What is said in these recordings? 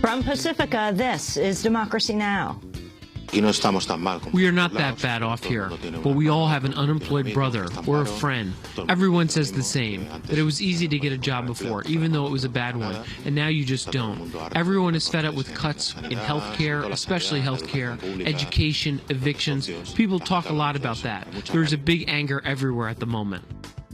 From Pacifica, this is Democracy Now! We are not that bad off here, but we all have an unemployed brother or a friend. Everyone says the same, that it was easy to get a job before, even though it was a bad one, and now you just don't. Everyone is fed up with cuts in healthcare, especially healthcare, education, evictions. People talk a lot about that. There's a big anger everywhere at the moment.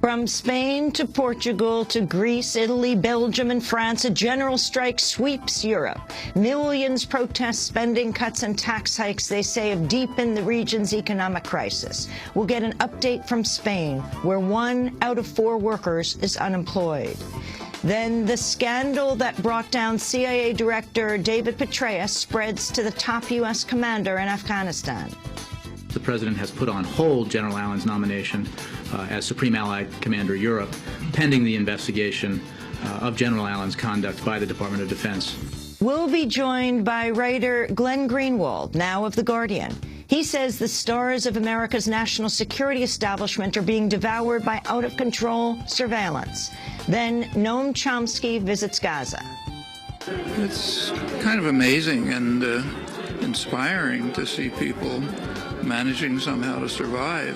From Spain to Portugal to Greece, Italy, Belgium, and France, a general strike sweeps Europe. Millions protest spending cuts and tax hikes they say have deepened the region's economic crisis. We'll get an update from Spain, where 1 out of 4 workers is unemployed. Then the scandal that brought down CIA Director David Petraeus spreads to the top U.S. commander in Afghanistan. The President has put on hold General Allen's nomination as Supreme Allied Commander Europe, pending the investigation of General Allen's conduct by the Department of Defense. We'll be joined by writer Glenn Greenwald, now of The Guardian. He says the stars of America's national security establishment are being devoured by out-of-control surveillance. Then Noam Chomsky visits Gaza. It's kind of amazing and inspiring to see people managing somehow to survive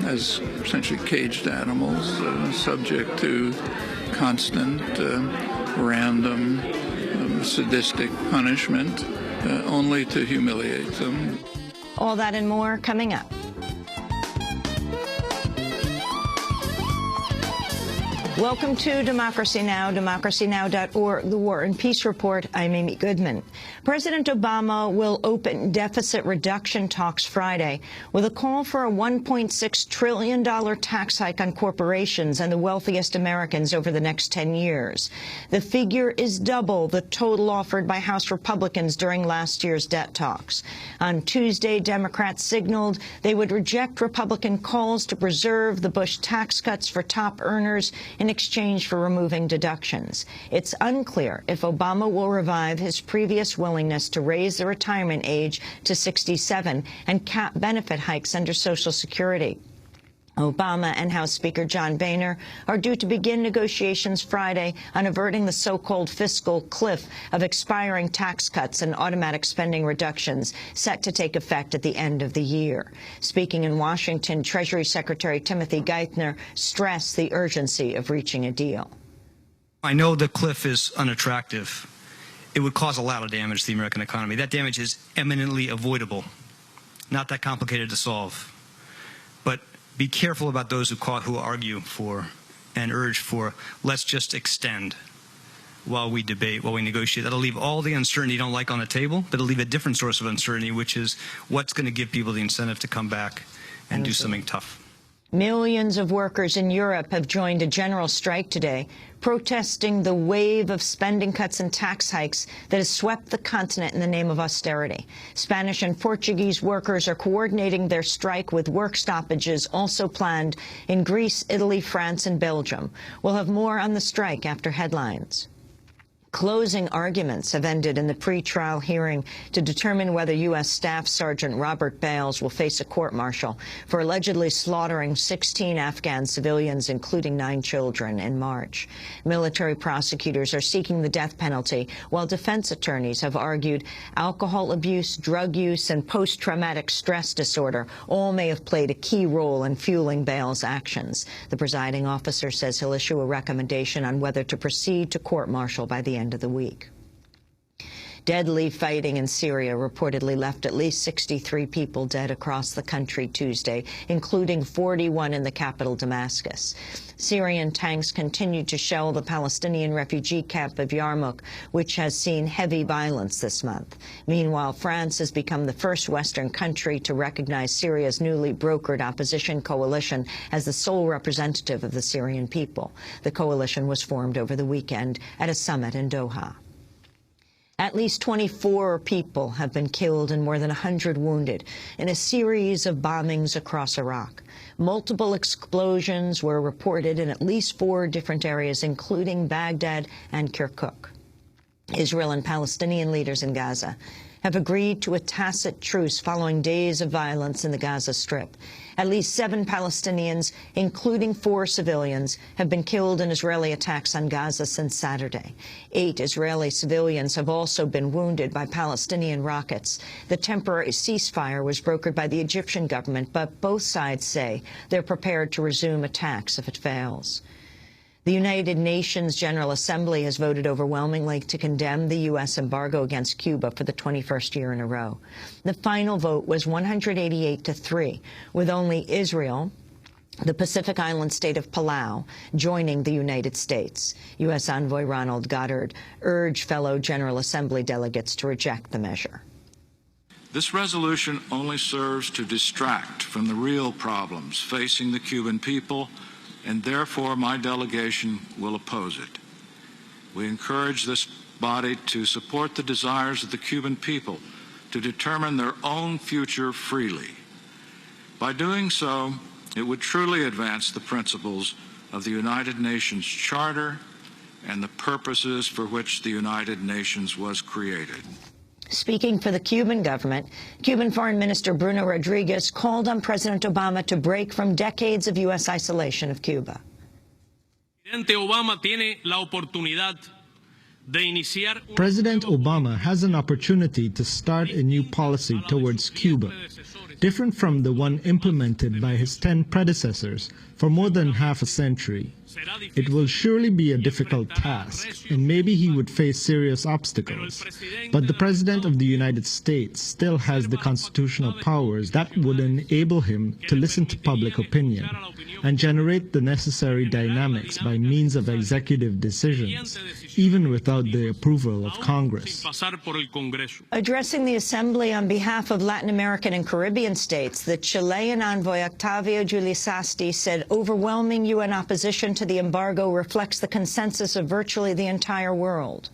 as essentially caged animals, subject to constant, random, sadistic punishment, only to humiliate them. All that and more coming up. Welcome to Democracy Now!, democracynow.org, The War and Peace Report. I'm Amy Goodman. President Obama will open deficit reduction talks Friday with a call for a $1.6 trillion tax hike on corporations and the wealthiest Americans over the next 10 years. The figure is double the total offered by House Republicans during last year's debt talks. On Tuesday, Democrats signaled they would reject Republican calls to preserve the Bush tax cuts for top earners in exchange for removing deductions. It's unclear if Obama will revive his previous willingness to raise the retirement age to 67 and cap benefit hikes under Social Security. Obama and House Speaker John Boehner are due to begin negotiations Friday on averting the so-called fiscal cliff of expiring tax cuts and automatic spending reductions set to take effect at the end of the year. Speaking in Washington, Treasury Secretary Timothy Geithner stressed the urgency of reaching a deal. I know the cliff is unattractive. It would cause a lot of damage to the American economy. That damage is eminently avoidable, not that complicated to solve. But be careful about those who argue for and urge for, let's just extend while we debate, while we negotiate. That'll leave all the uncertainty you don't like on the table, but it'll leave a different source of uncertainty, which is what's going to give people the incentive to come back and do something tough. Millions of workers in Europe have joined a general strike today, protesting the wave of spending cuts and tax hikes that has swept the continent in the name of austerity. Spanish and Portuguese workers are coordinating their strike with work stoppages also planned in Greece, Italy, France, and Belgium. We'll have more on the strike after headlines. Closing arguments have ended in the pre-trial hearing to determine whether U.S. Staff Sergeant Robert Bales will face a court-martial for allegedly slaughtering 16 Afghan civilians, including 9 children, in March. Military prosecutors are seeking the death penalty, while defense attorneys have argued alcohol abuse, drug use, and post-traumatic stress disorder all may have played a key role in fueling Bales' actions. The presiding officer says he'll issue a recommendation on whether to proceed to court-martial by the end of the week. Deadly fighting in Syria reportedly left at least 63 people dead across the country Tuesday, including 41 in the capital, Damascus. Syrian tanks continued to shell the Palestinian refugee camp of Yarmouk, which has seen heavy violence this month. Meanwhile, France has become the first Western country to recognize Syria's newly brokered opposition coalition as the sole representative of the Syrian people. The coalition was formed over the weekend at a summit in Doha. At least 24 people have been killed and more than 100 wounded in a series of bombings across Iraq. Multiple explosions were reported in at least 4 different areas, including Baghdad and Kirkuk. Israel and Palestinian leaders in Gaza have agreed to a tacit truce following days of violence in the Gaza Strip. At least 7 Palestinians, including 4 civilians, have been killed in Israeli attacks on Gaza since Saturday. 8 Israeli civilians have also been wounded by Palestinian rockets. The temporary ceasefire was brokered by the Egyptian government, but both sides say they're prepared to resume attacks if it fails. The United Nations General Assembly has voted overwhelmingly to condemn the U.S. embargo against Cuba for the 21st year in a row. The final vote was 188-3, with only Israel, the Pacific Island state of Palau, joining the United States. U.S. envoy Ronald Goddard urged fellow General Assembly delegates to reject the measure. This resolution only serves to distract from the real problems facing the Cuban people, and therefore my delegation will oppose it. We encourage this body to support the desires of the Cuban people to determine their own future freely. By doing so, it would truly advance the principles of the United Nations Charter and the purposes for which the United Nations was created. Speaking for the Cuban government, Cuban Foreign Minister Bruno Rodriguez called on President Obama to break from decades of U.S. isolation of Cuba. President Obama has an opportunity to start a new policy towards Cuba, different from the one implemented by his 10 predecessors for more than half a century. It will surely be a difficult task, and maybe he would face serious obstacles. But the President of the United States still has the constitutional powers that would enable him to listen to public opinion and generate the necessary dynamics by means of executive decisions, even without the approval of Congress. Addressing the Assembly on behalf of Latin American and Caribbean states, the Chilean envoy Octavio Giuliani said overwhelming UN opposition to the embargo reflects the consensus of virtually the entire world.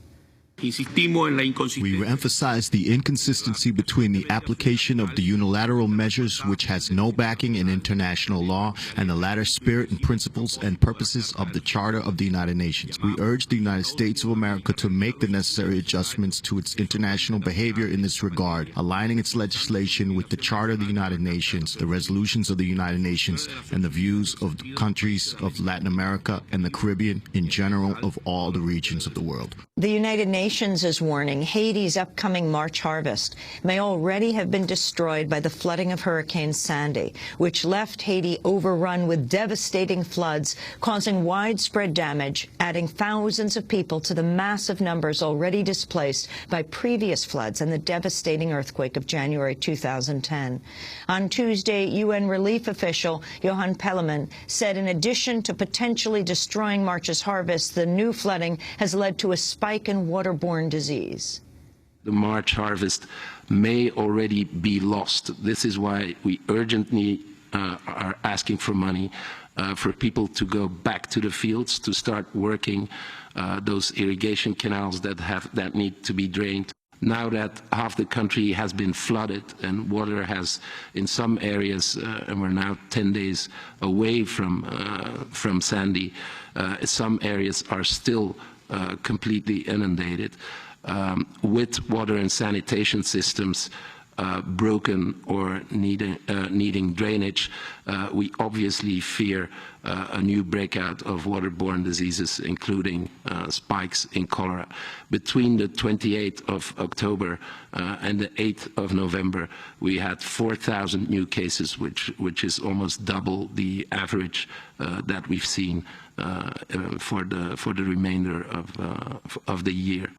We emphasize the inconsistency between the application of the unilateral measures, which has no backing in international law, and the latter spirit and principles and purposes of the Charter of the United Nations. We urge the United States of America to make the necessary adjustments to its international behavior in this regard, aligning its legislation with the Charter of the United Nations, the resolutions of the United Nations, and the views of the countries of Latin America and the Caribbean in general, of all the regions of the world. The United Nations is warning Haiti's upcoming March harvest may already have been destroyed by the flooding of Hurricane Sandy, which left Haiti overrun with devastating floods, causing widespread damage, adding thousands of people to the massive numbers already displaced by previous floods and the devastating earthquake of January 2010. On Tuesday, UN relief official Johan Pelleman said in addition to potentially destroying March's harvest, the new flooding has led to a spike in waterborne disease. The March harvest may already be lost. This is why we urgently are asking for money for people to go back to the fields, to start working those irrigation canals that need to be drained. Now that half the country has been flooded and water has, in some areas, and we're now 10 days away from Sandy, some areas are still completely inundated, with water and sanitation systems broken or needing drainage. We obviously fear a new breakout of waterborne diseases, including spikes in cholera. Between the 28th of October and the 8th of November, we had 4,000 new cases, which is almost double the average that we've seen for the remainder of the year.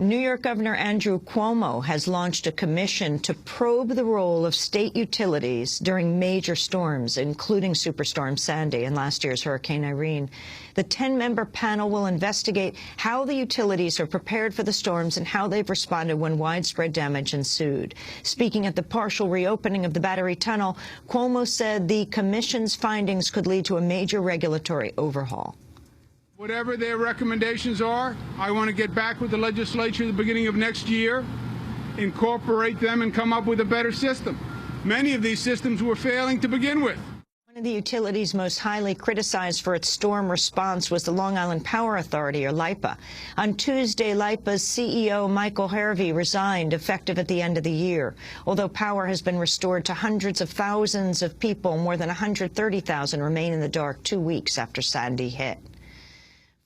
New York Governor Andrew Cuomo has launched a commission to probe the role of state utilities during major storms, including Superstorm Sandy and last year's Hurricane Irene. The 10-member panel will investigate how the utilities are prepared for the storms and how they've responded when widespread damage ensued. Speaking at the partial reopening of the Battery Tunnel, Cuomo said the commission's findings could lead to a major regulatory overhaul. Whatever their recommendations are, I want to get back with the legislature at the beginning of next year, incorporate them, and come up with a better system. Many of these systems were failing to begin with. One of the utilities most highly criticized for its storm response was the Long Island Power Authority, or LIPA. On Tuesday, LIPA's CEO, Michael Harvey, resigned, effective at the end of the year. Although power has been restored to hundreds of thousands of people, more than 130,000 remain in the dark 2 weeks after Sandy hit.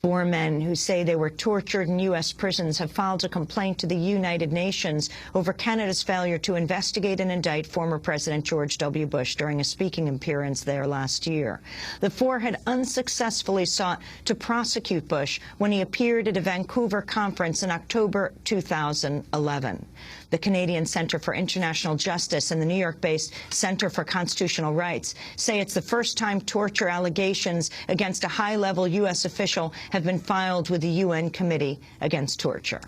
4 men who say they were tortured in U.S. prisons have filed a complaint to the United Nations over Canada's failure to investigate and indict former President George W. Bush during a speaking appearance there last year. The 4 had unsuccessfully sought to prosecute Bush when he appeared at a Vancouver conference in October 2011. The Canadian Centre for International Justice and the New York-based Centre for Constitutional Rights say it's the first time torture allegations against a high-level U.S. official have been filed with the UN Committee Against Torture.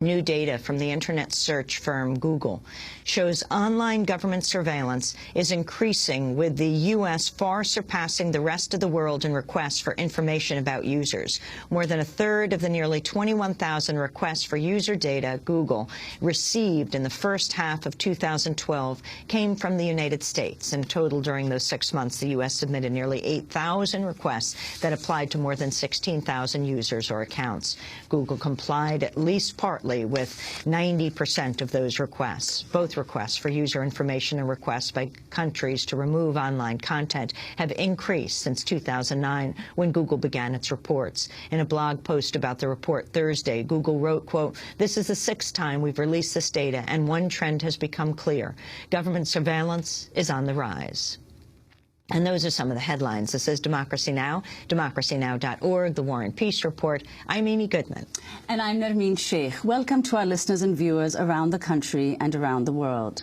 New data from the internet search firm Google shows online government surveillance is increasing, with the U.S. far surpassing the rest of the world in requests for information about users. More than a third of the nearly 21,000 requests for user data Google received in the first half of 2012 came from the United States. In total, during those 6 months, the U.S. submitted nearly 8,000 requests that applied to more than 16,000 users or accounts. Google complied at least partly with 90% of those requests. Both requests for user information and requests by countries to remove online content have increased since 2009, when Google began its reports. In a blog post about the report Thursday, Google wrote, quote, "This is the 6th time we've released this data, and one trend has become clear. Government surveillance is on the rise." And those are some of the headlines. This is Democracy Now!, democracynow.org, The War and Peace Report. I'm Amy Goodman. And I'm Nermeen Sheikh. Welcome to our listeners and viewers around the country and around the world.